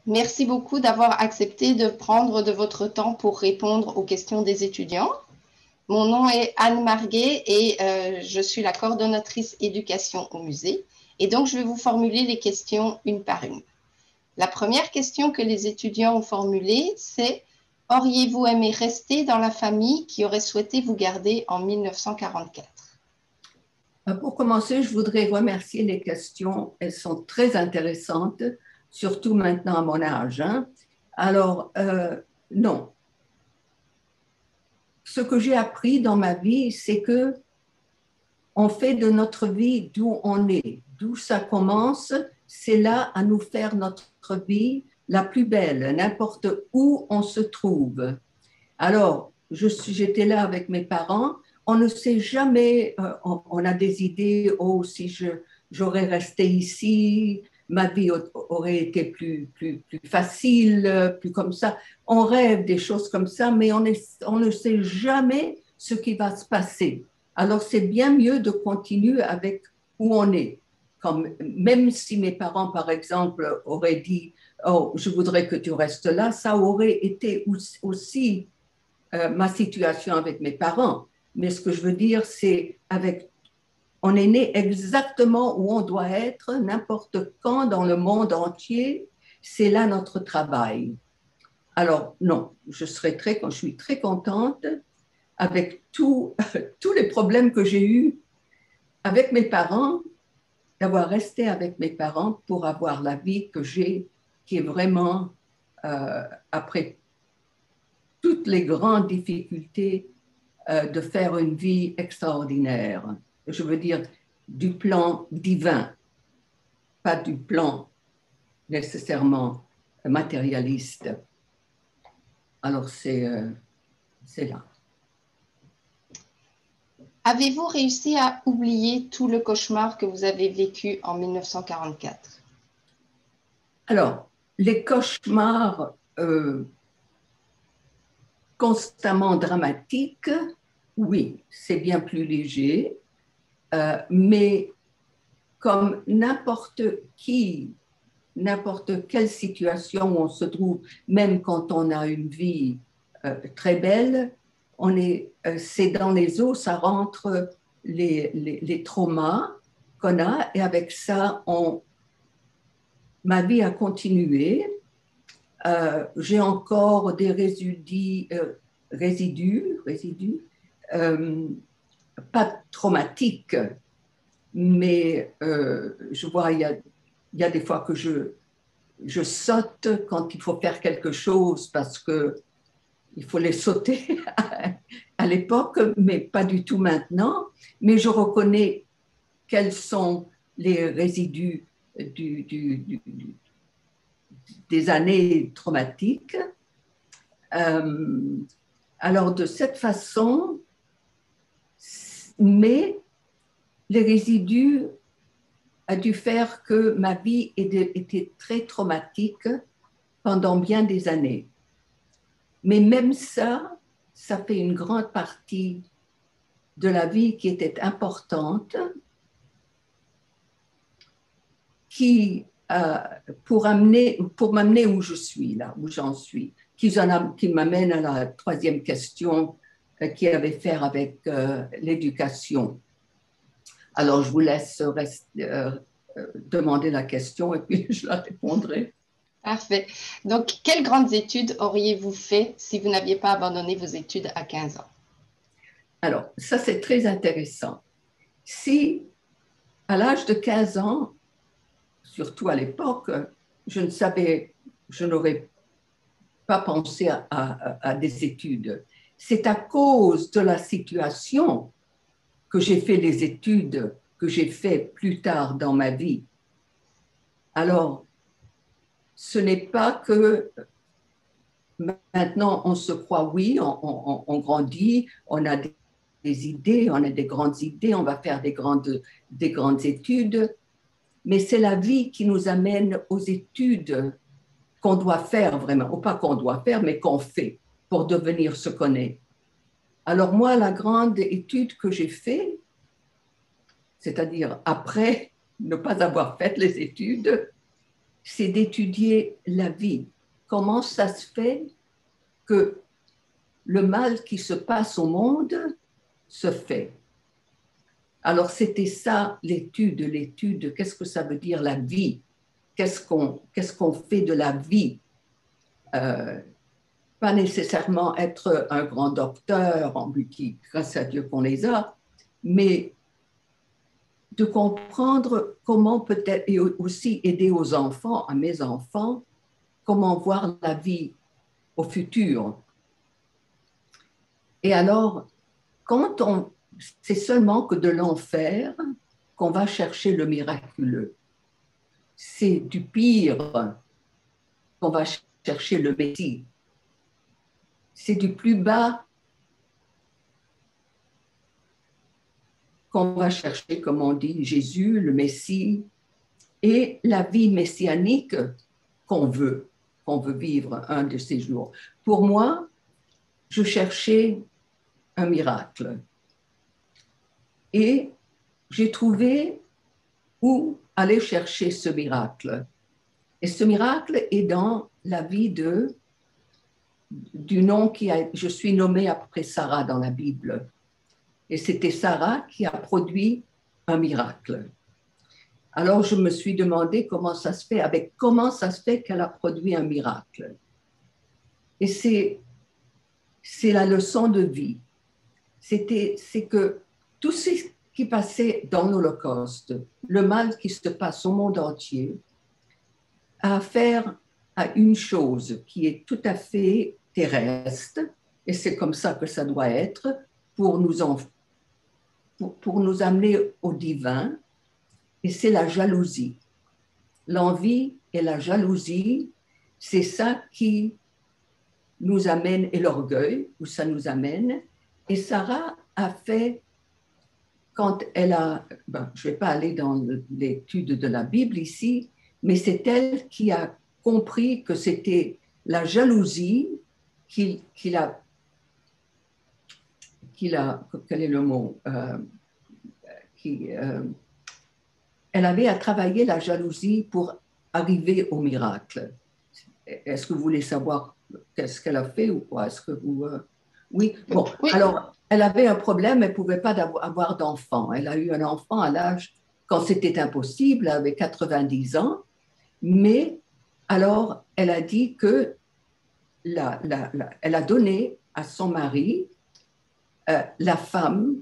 Merci beaucoup d'avoir accepté de prendre de votre temps pour répondre aux questions des étudiants. Mon nom est Anne Marguet et je suis la coordonnatrice éducation au musée. Et donc, je vais vous formuler les questions une par une. La première question que les étudiants ont formulée, c'est « Auriez-vous aimé rester dans la famille qui aurait souhaité vous garder en 1944 ?» Pour commencer, je voudrais remercier les questions. Elles sont très intéressantes, surtout maintenant à mon âge. Alors, non. Ce que j'ai appris dans ma vie, c'est que on fait de notre vie d'où on est, d'où ça commence. C'est là à nous faire notre vie la plus belle, n'importe où on se trouve. Alors, j'étais là avec mes parents. On ne sait jamais, on a des idées, oh, si j'aurais resté ici, ma vie aurait été plus facile, plus comme ça. On rêve des choses comme ça, mais on ne sait jamais ce qui va se passer. Alors, c'est bien mieux de continuer avec où on est. Même si mes parents, par exemple, auraient dit, oh, je voudrais que tu restes là, ça aurait été aussi ma situation avec mes parents. Mais ce que je veux dire, c'est on est né exactement où on doit être, n'importe quand dans le monde entier. C'est là notre travail. Alors, non, je suis très contente avec tous les problèmes que j'ai eus avec mes parents, d'avoir resté avec mes parents pour avoir la vie que j'ai, qui est vraiment, après toutes les grandes difficultés, de faire une vie extraordinaire. Je veux dire, du plan divin, pas du plan nécessairement matérialiste. Alors, c'est là. Avez-vous réussi à oublier tout le cauchemar que vous avez vécu en 1944 ? Alors, les cauchemars constamment dramatiques, oui, c'est bien plus léger, mais comme n'importe quelle situation où on se trouve, même quand on a une vie très belle, c'est dans les os, ça rentre les traumas qu'on a, et avec ça, ma vie a continué. J'ai encore des résidus pas traumatiques, mais je vois, il y a des fois que je saute quand il faut faire quelque chose parce que il faut les sauter à l'époque, mais pas du tout maintenant. Mais je reconnais quels sont les résidus des années traumatiques. Alors, de cette façon, mais les résidus a dû faire que ma vie était très traumatique pendant bien des années. Mais même ça fait une grande partie de la vie qui était importante, qui, pour m'amener où je suis, là, où j'en suis, qui m'amène à la troisième question qui avait à faire avec l'éducation. Alors, je vous laisse demander la question et puis je la répondrai. Parfait. Donc, quelles grandes études auriez-vous fait si vous n'aviez pas abandonné vos études à 15 ans? Alors, ça, c'est très intéressant. Si, à l'âge de 15 ans, surtout à l'époque, je n'aurais pas pensé à des études. C'est à cause de la situation que j'ai fait les études que j'ai fait plus tard dans ma vie. Alors, ce n'est pas que maintenant on se croit, oui, on grandit, on a des idées, on a des grandes idées, on va faire des grandes études, mais c'est la vie qui nous amène aux études qu'on doit faire vraiment, ou pas qu'on doit faire, mais qu'on fait pour devenir ce qu'on est. Alors moi, la grande étude que j'ai faite, c'est-à-dire après ne pas avoir fait les études, c'est d'étudier la vie. Comment ça se fait que le mal qui se passe au monde se fait? Alors, c'était ça l'étude, qu'est-ce que ça veut dire la vie? Qu'est-ce qu'on fait de la vie? Pas nécessairement être un grand docteur, grâce à Dieu qu'on les a, mais de comprendre comment peut-être, et aussi aider aux enfants, à mes enfants, comment voir la vie au futur. Et alors, c'est seulement que de l'enfer qu'on va chercher le miraculeux. C'est du pire qu'on va chercher le Messie. C'est du plus bas qu'on va chercher, comme on dit, Jésus, le Messie, et la vie messianique qu'on veut vivre un de ces jours. Pour moi, je cherchais un miracle. Et j'ai trouvé où aller chercher ce miracle. Et ce miracle est dans la vie du nom je suis nommée après Sarah dans la Bible. Et c'était Sarah qui a produit un miracle. Alors je me suis demandé comment ça se fait qu'elle a produit un miracle. Et c'est la leçon de vie. C'est que tout ce qui passait dans l'Holocauste, le mal qui se passe au monde entier, a affaire à une chose qui est tout à fait terrestre, et c'est comme ça que ça doit être pour nous amener au divin, et c'est la jalousie. L'envie et la jalousie, c'est ça qui nous amène, et l'orgueil, où ça nous amène. Et Sarah a fait, quand elle a, je ne vais pas aller dans l'étude de la Bible ici, mais c'est elle qui a compris que c'était la jalousie qu'il a, quel est le mot, elle avait à travailler la jalousie pour arriver au miracle. Est-ce que vous voulez savoir qu'est-ce qu'elle a fait ou quoi? Est-ce que vous... Oui, bon, oui. Alors, elle avait un problème, elle ne pouvait pas avoir d'enfant. Elle a eu un enfant à l'âge, quand c'était impossible, elle avait 90 ans, mais alors, elle a dit que elle a donné à son mari la femme,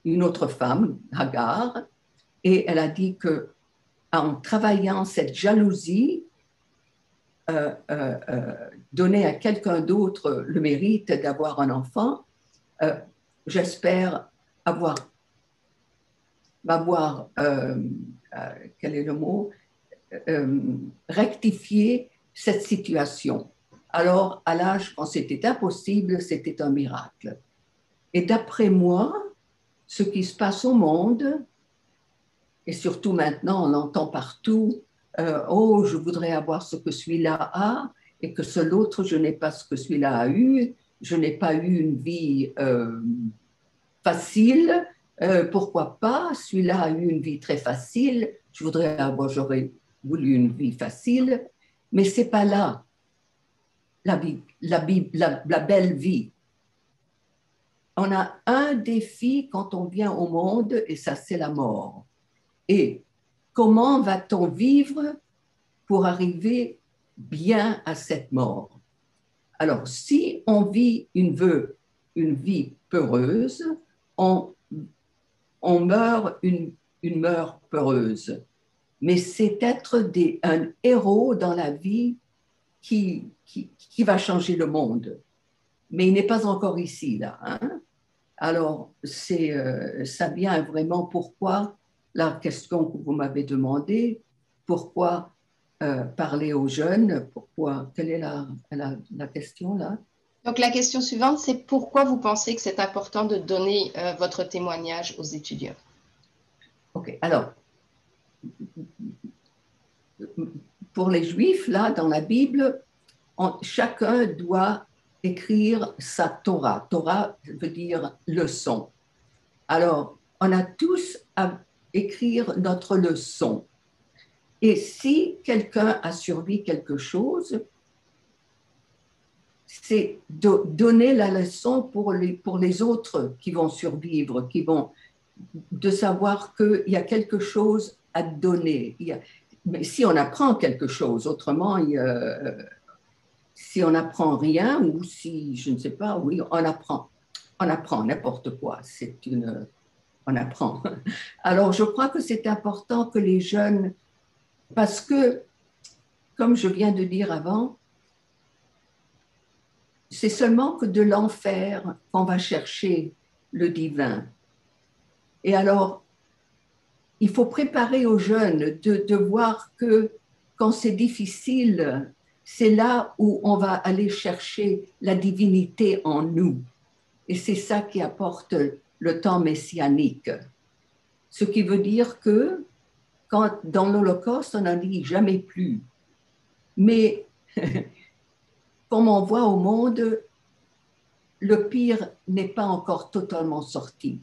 une autre femme, Hagar, et elle a dit que en travaillant cette jalousie, donner à quelqu'un d'autre le mérite d'avoir un enfant, j'espère quel est le mot, rectifier cette situation. Alors, à l'âge quand c'était impossible, c'était un miracle. Et d'après moi, ce qui se passe au monde, et surtout maintenant, on entend partout, oh, je voudrais avoir ce que celui-là a, et que l'autre, je n'ai pas ce que celui-là a eu, je n'ai pas eu une vie facile, pourquoi pas, celui-là a eu une vie très facile, j'aurais voulu une vie facile, mais ce n'est pas là la belle vie. On a un défi quand on vient au monde, et ça, c'est la mort. Et comment va-t-on vivre pour arriver bien à cette mort? Alors, si on vit une vie peureuse, on meurt une mort peureuse. Mais c'est être un héros dans la vie qui va changer le monde. Mais il n'est pas encore ici, là. Hein? Alors, ça vient vraiment pourquoi, la question que vous m'avez demandé, pourquoi parler aux jeunes, quelle est la question là? Donc, la question suivante, c'est pourquoi vous pensez que c'est important de donner votre témoignage aux étudiants? OK, alors, pour les Juifs, là, dans la Bible, chacun doit écrire sa Torah. Torah veut dire leçon. Alors, on a tous à écrire notre leçon. Et si quelqu'un a survécu quelque chose, c'est de donner la leçon pour les autres qui vont survivre, de savoir qu'il y a quelque chose à donner. Mais si on apprend quelque chose, autrement, si on n'apprend rien ou si, je ne sais pas, oui, on apprend n'importe quoi. On apprend. Alors, je crois que c'est important que les jeunes, parce que, comme je viens de dire avant, c'est seulement que de l'enfer qu'on va chercher le divin. Et alors, il faut préparer aux jeunes de voir que quand c'est difficile, c'est là où on va aller chercher la divinité en nous. Et c'est ça qui apporte le temps messianique. Ce qui veut dire que quand, dans l'Holocauste, on n'a dit jamais plus. Mais comme on voit au monde, le pire n'est pas encore totalement sorti.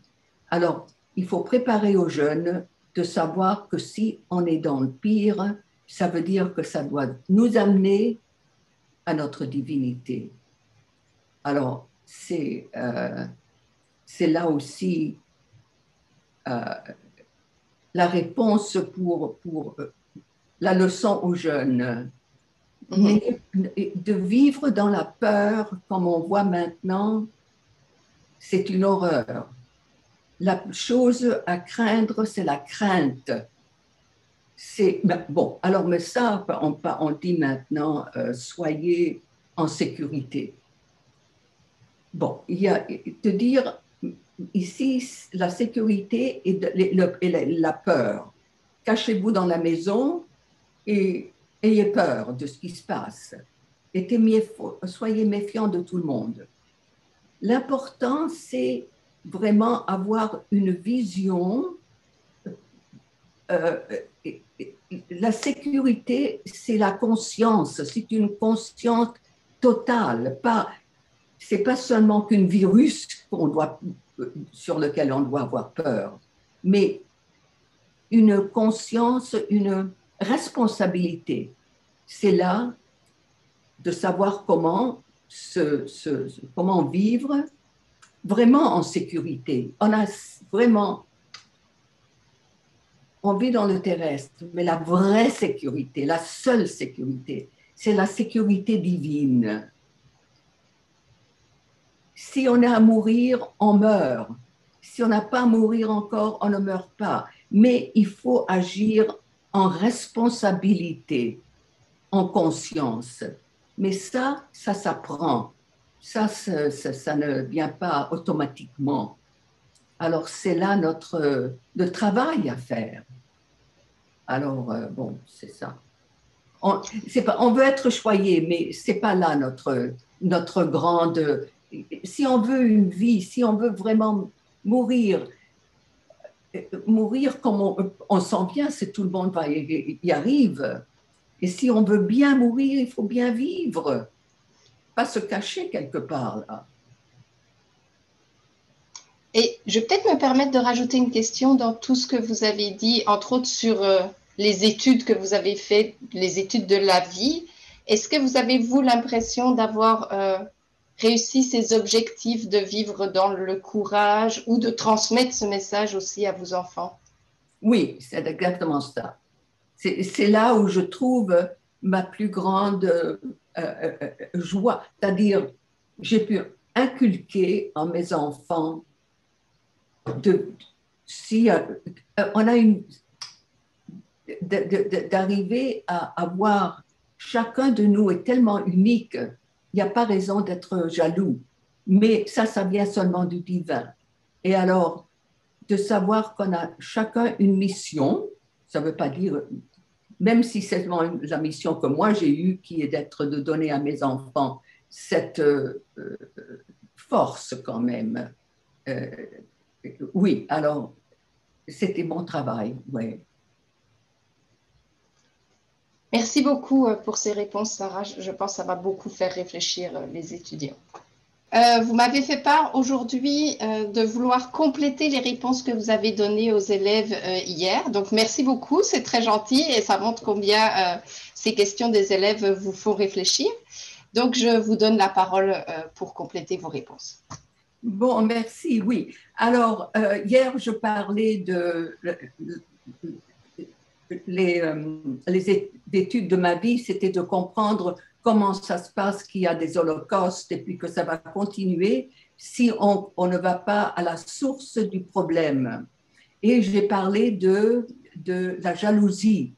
Alors, il faut préparer aux jeunes de savoir que si on est dans le pire, ça veut dire que ça doit nous amener à notre divinité. Alors, c'est là aussi la réponse pour la leçon aux jeunes. De vivre dans la peur, comme on voit maintenant, c'est une horreur. La chose à craindre, c'est la crainte. Bon, alors, mais ça, on dit maintenant, soyez en sécurité. Bon, il y a de dire ici la sécurité et la peur. Cachez-vous dans la maison et ayez peur de ce qui se passe. Soyez méfiants de tout le monde. L'important, c'est vraiment avoir une vision. La sécurité, c'est la conscience, c'est une conscience totale. C'est pas seulement qu'un virus sur lequel on doit avoir peur, mais une conscience, une responsabilité. C'est là de savoir comment vivre vraiment en sécurité. On vit dans le terrestre, mais la vraie sécurité, la seule sécurité, c'est la sécurité divine. Si on a à mourir, on meurt. Si on n'a pas à mourir encore, on ne meurt pas. Mais il faut agir en responsabilité, en conscience. Mais ça s'apprend. Ça ne vient pas automatiquement. Alors, c'est là le travail à faire. Alors, bon, c'est ça. On veut être choyé, mais ce n'est pas là notre grande... Si on veut une vie, si on veut vraiment mourir comme on sent bien, c'est tout le monde y arrive. Et si on veut bien mourir, il faut bien vivre, pas se cacher quelque part là. Et je vais peut-être me permettre de rajouter une question dans tout ce que vous avez dit, entre autres sur les études que vous avez faites, les études de la vie. Est-ce que vous avez, vous, l'impression d'avoir réussi ces objectifs de vivre dans le courage ou de transmettre ce message aussi à vos enfants? Oui, c'est exactement ça. C'est là où je trouve ma plus grande joie. C'est-à-dire, j'ai pu inculquer en mes enfants d'arriver à avoir, chacun de nous est tellement unique, il n'y a pas raison d'être jaloux, mais ça vient seulement du divin. Et alors, de savoir qu'on a chacun une mission, ça ne veut pas dire, même si c'est seulement la mission que moi j'ai eue, qui est de donner à mes enfants cette force quand même. Oui, alors, c'était mon travail, oui. Merci beaucoup pour ces réponses, Sarah. Je pense que ça va beaucoup faire réfléchir les étudiants. Vous m'avez fait part aujourd'hui de vouloir compléter les réponses que vous avez données aux élèves hier. Donc, merci beaucoup, c'est très gentil et ça montre combien ces questions des élèves vous font réfléchir. Donc, je vous donne la parole pour compléter vos réponses. Bon, merci, oui. Alors, hier, je parlais de les études de ma vie, c'était de comprendre comment ça se passe qu'il y a des holocaustes et puis que ça va continuer si on ne va pas à la source du problème. Et j'ai parlé de la jalousie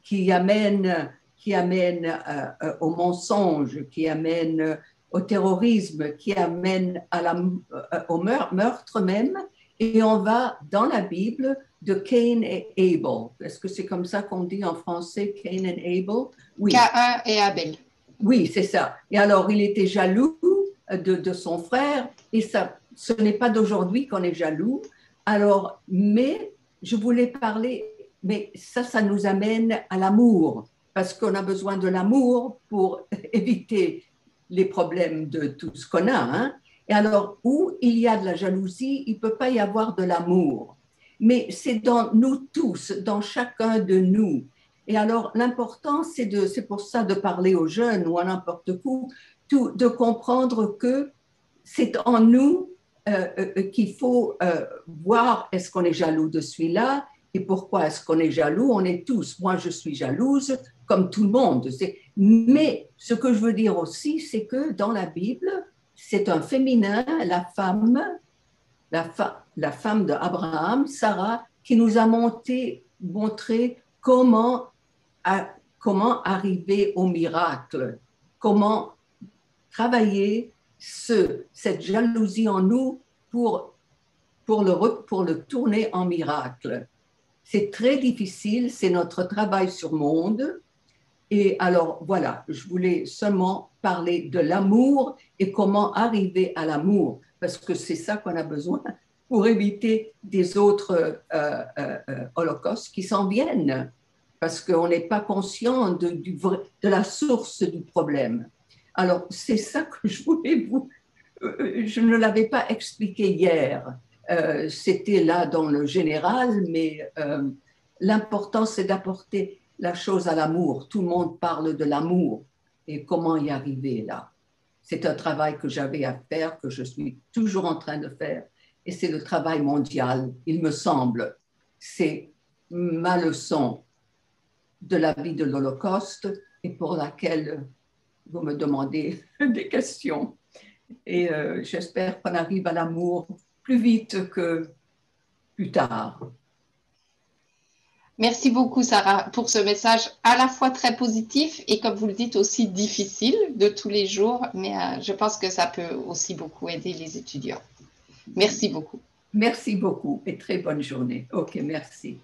qui amène au mensonge, qui amène au terrorisme, qui amène au meurtre même. Et on va dans la Bible de Cain et Abel. Est-ce que c'est comme ça qu'on dit en français, Cain et Abel? Oui. Cain et Abel. Oui, c'est ça. Et alors, il était jaloux de son frère, et ça, ce n'est pas d'aujourd'hui qu'on est jaloux. Alors, mais je voulais parler, mais ça nous amène à l'amour, parce qu'on a besoin de l'amour pour éviter les problèmes de tout ce qu'on a. Hein? Et alors, où il y a de la jalousie, il ne peut pas y avoir de l'amour. Mais c'est dans nous tous, dans chacun de nous. Et alors, l'important, c'est pour ça de parler aux jeunes ou à n'importe qui, de comprendre que c'est en nous qu'il faut voir est-ce qu'on est jaloux de celui-là et pourquoi est-ce qu'on est jaloux. On est tous, moi je suis jalouse comme tout le monde. Mais ce que je veux dire aussi, c'est que dans la Bible, c'est un féminin, la femme d'Abraham, Sarah, qui nous a montré comment arriver au miracle, comment travailler cette jalousie en nous pour le tourner en miracle. C'est très difficile, c'est notre travail sur monde. Et alors, voilà, je voulais seulement parler de l'amour et comment arriver à l'amour, parce que c'est ça qu'on a besoin pour éviter des autres holocaustes qui s'en viennent, parce qu'on n'est pas conscient de la source du problème. Alors, c'est ça que je voulais je ne l'avais pas expliqué hier. C'était là dans le général, mais l'important, c'est d'apporter la chose à l'amour. Tout le monde parle de l'amour et comment y arriver là. C'est un travail que j'avais à faire, que je suis toujours en train de faire, et c'est le travail mondial, il me semble. C'est ma leçon de la vie de l'Holocauste et pour laquelle vous me demandez des questions. Et j'espère qu'on arrive à l'amour plus vite que plus tard. Merci beaucoup, Sarah, pour ce message à la fois très positif et, comme vous le dites, aussi difficile de tous les jours, mais je pense que ça peut aussi beaucoup aider les étudiants. Merci beaucoup. Merci beaucoup et très bonne journée. OK, merci.